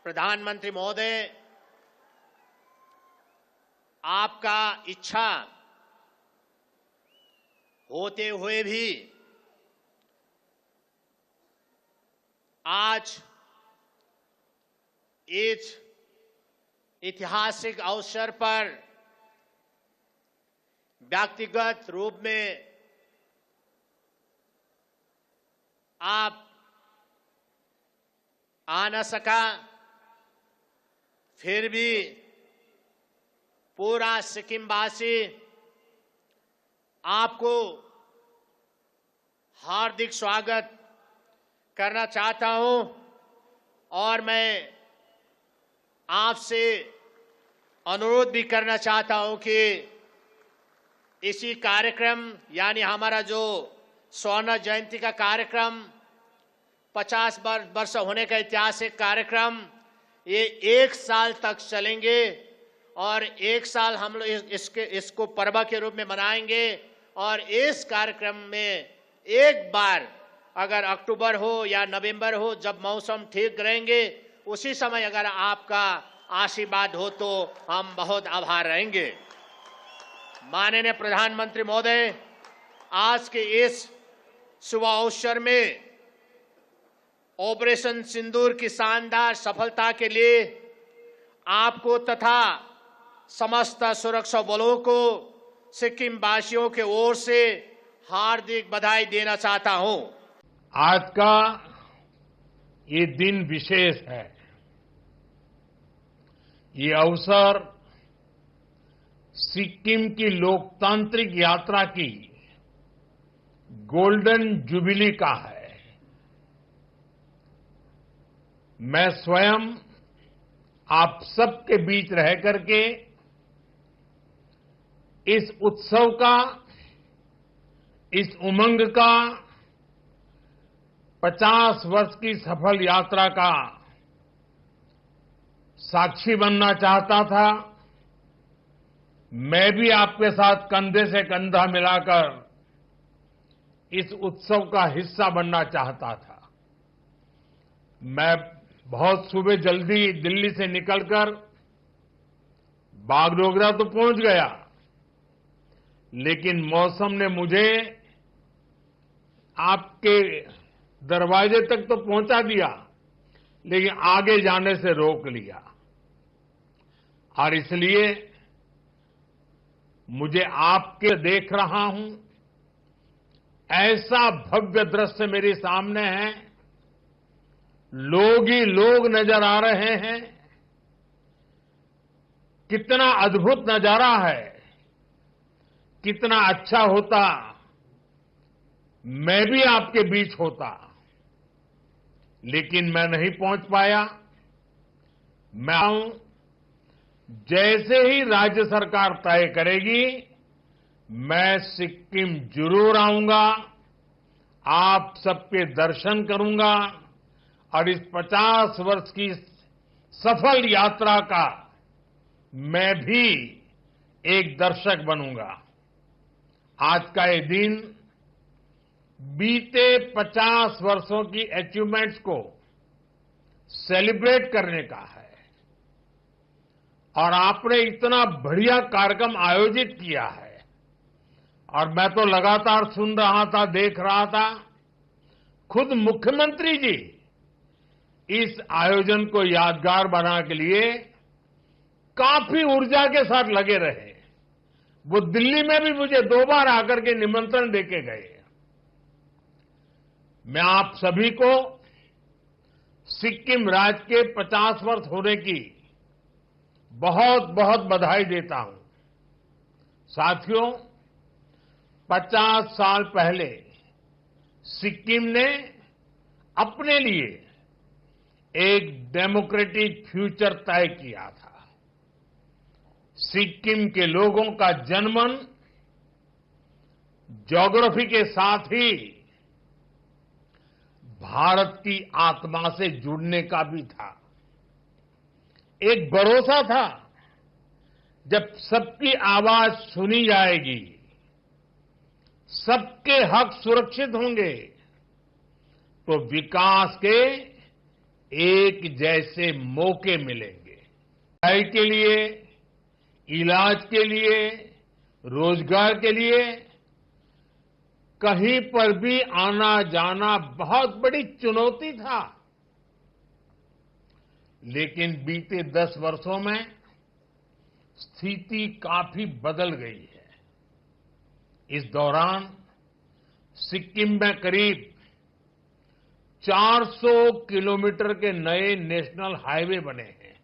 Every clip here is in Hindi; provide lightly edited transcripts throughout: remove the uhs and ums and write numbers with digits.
प्रधानमंत्री महोदय, आपका इच्छा होते हुए भी आज इस ऐतिहासिक अवसर पर व्यक्तिगत रूप में आप आ न सका, फिर भी पूरा सिक्किमवासी आपको हार्दिक स्वागत करना चाहता हूं और मैं आपसे अनुरोध भी करना चाहता हूं कि इसी कार्यक्रम यानी हमारा जो स्वर्ण जयंती का कार्यक्रम 50 वर्ष होने का ऐतिहासिक कार्यक्रम ये 1 साल तक चलेंगे और 1 साल हम लोग इसको पर्व के रूप में मनाएंगे। और इस कार्यक्रम में एक बार अगर अक्टूबर हो या नवंबर हो, जब मौसम ठीक रहेंगे, उसी समय अगर आपका आशीर्वाद हो तो हम बहुत आभार रहेंगे। माननीय प्रधानमंत्री महोदय, आज के इस शुभ अवसर में ऑपरेशन सिंदूर की शानदार सफलता के लिए आपको तथा समस्त सुरक्षा बलों को सिक्किम वासियों के ओर से हार्दिक बधाई देना चाहता हूं। आज का ये दिन विशेष है। ये अवसर सिक्किम की लोकतांत्रिक यात्रा की गोल्डन जुबिली का है। मैं स्वयं आप सबके बीच रह करके इस उत्सव का, इस उमंग का, 50 वर्ष की सफल यात्रा का साक्षी बनना चाहता था। मैं भी आपके साथ कंधे से कंधा मिलाकर इस उत्सव का हिस्सा बनना चाहता था। मैं बहुत सुबह जल्दी दिल्ली से निकलकर बागडोगरा तो पहुंच गया, लेकिन मौसम ने मुझे आपके दरवाजे तक तो पहुंचा दिया, लेकिन आगे जाने से रोक लिया। और इसलिए मुझे आपके देख रहा हूं, ऐसा भव्य दृश्य मेरे सामने है, लोग ही लोग नजर आ रहे हैं। कितना अद्भुत नजारा है। कितना अच्छा होता मैं भी आपके बीच होता, लेकिन मैं नहीं पहुंच पाया। मैं जैसे ही राज्य सरकार तय करेगी, मैं सिक्किम जरूर आऊंगा, आप सबके दर्शन करूंगा और इस 50 वर्ष की सफल यात्रा का मैं भी एक दर्शक बनूंगा। आज का ये दिन बीते 50 वर्षों की अचीवमेंट्स को सेलिब्रेट करने का है। और आपने इतना बढ़िया कार्यक्रम आयोजित किया है और मैं तो लगातार सुन रहा था, देख रहा था। खुद मुख्यमंत्री जी इस आयोजन को यादगार बनाने के लिए काफी ऊर्जा के साथ लगे रहे। वो दिल्ली में भी मुझे 2 बार आकर के निमंत्रण देके गए। मैं आप सभी को सिक्किम राज्य के 50 वर्ष होने की बहुत बहुत बधाई देता हूं। साथियों, 50 साल पहले सिक्किम ने अपने लिए एक डेमोक्रेटिक फ्यूचर तय किया था। सिक्किम के लोगों का जनमन ज्योग्राफी के साथ ही भारत की आत्मा से जुड़ने का भी था। एक भरोसा था, जब सबकी आवाज सुनी जाएगी, सबके हक सुरक्षित होंगे, तो विकास के एक जैसे मौके मिलेंगे। पढ़ाई के लिए, इलाज के लिए, रोजगार के लिए कहीं पर भी आना जाना बहुत बड़ी चुनौती था। लेकिन बीते 10 वर्षों में स्थिति काफी बदल गई है। इस दौरान सिक्किम में करीब 400 किलोमीटर के नए नेशनल हाईवे बने हैं।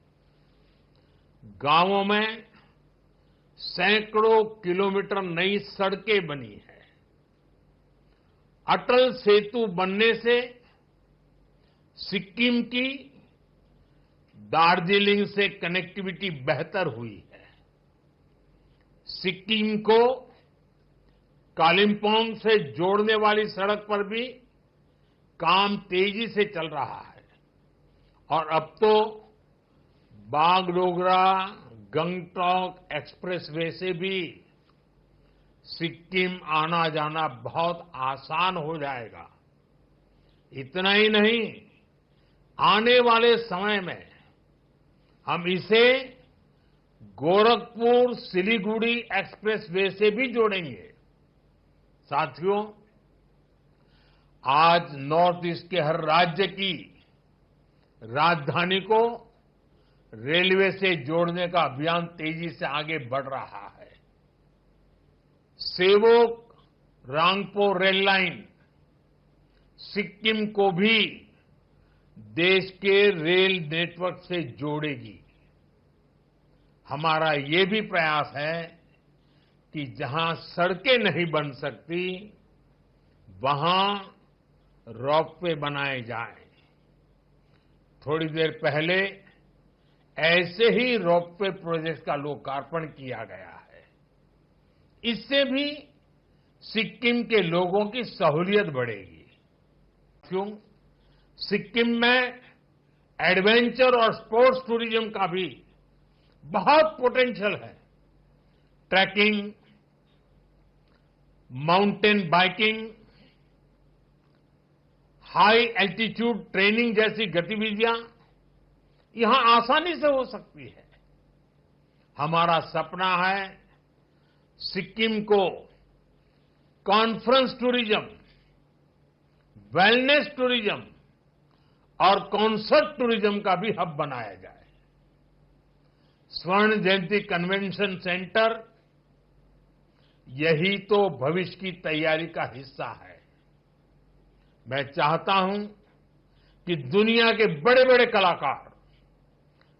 गांवों में सैकड़ों किलोमीटर नई सड़कें बनी हैं। अटल सेतु बनने से सिक्किम की दार्जिलिंग से कनेक्टिविटी बेहतर हुई है। सिक्किम को कालिम्पोंग से जोड़ने वाली सड़क पर भी काम तेजी से चल रहा है और अब तो बागडोगरा गंगटोक एक्सप्रेसवे से भी सिक्किम आना जाना बहुत आसान हो जाएगा। इतना ही नहीं, आने वाले समय में हम इसे गोरखपुर सिलीगुड़ी एक्सप्रेसवे से भी जोड़ेंगे। साथियों, आज नॉर्थ ईस्ट के हर राज्य की राजधानी को रेलवे से जोड़ने का अभियान तेजी से आगे बढ़ रहा है। सेवोक रांगपो रेल लाइन सिक्किम को भी देश के रेल नेटवर्क से जोड़ेगी। हमारा ये भी प्रयास है कि जहां सड़कें नहीं बन सकती, वहां रोपवे बनाए जाएं। थोड़ी देर पहले ऐसे ही रोपवे प्रोजेक्ट का लोकार्पण किया गया है। इससे भी सिक्किम के लोगों की सहूलियत बढ़ेगी। क्यों? सिक्किम में एडवेंचर और स्पोर्ट्स टूरिज्म का भी बहुत पोटेंशियल है। Trekking, mountain biking, high altitude training जैसी गतिविधियां यहां आसानी से हो सकती है। हमारा सपना है सिक्किम को कॉन्फ्रेंस टूरिज्म, वेलनेस टूरिज्म और कॉन्सर्ट टूरिज्म का भी हब बनाया जाए। स्वर्ण जयंती कन्वेंशन सेंटर यही तो भविष्य की तैयारी का हिस्सा है। मैं चाहता हूं कि दुनिया के बड़े बड़े कलाकार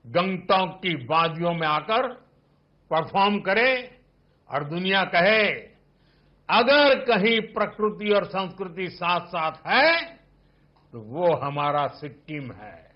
गंगटोक की वादियों में आकर परफॉर्म करें और दुनिया कहे, अगर कहीं प्रकृति और संस्कृति साथ साथ है तो वो हमारा सिक्किम है।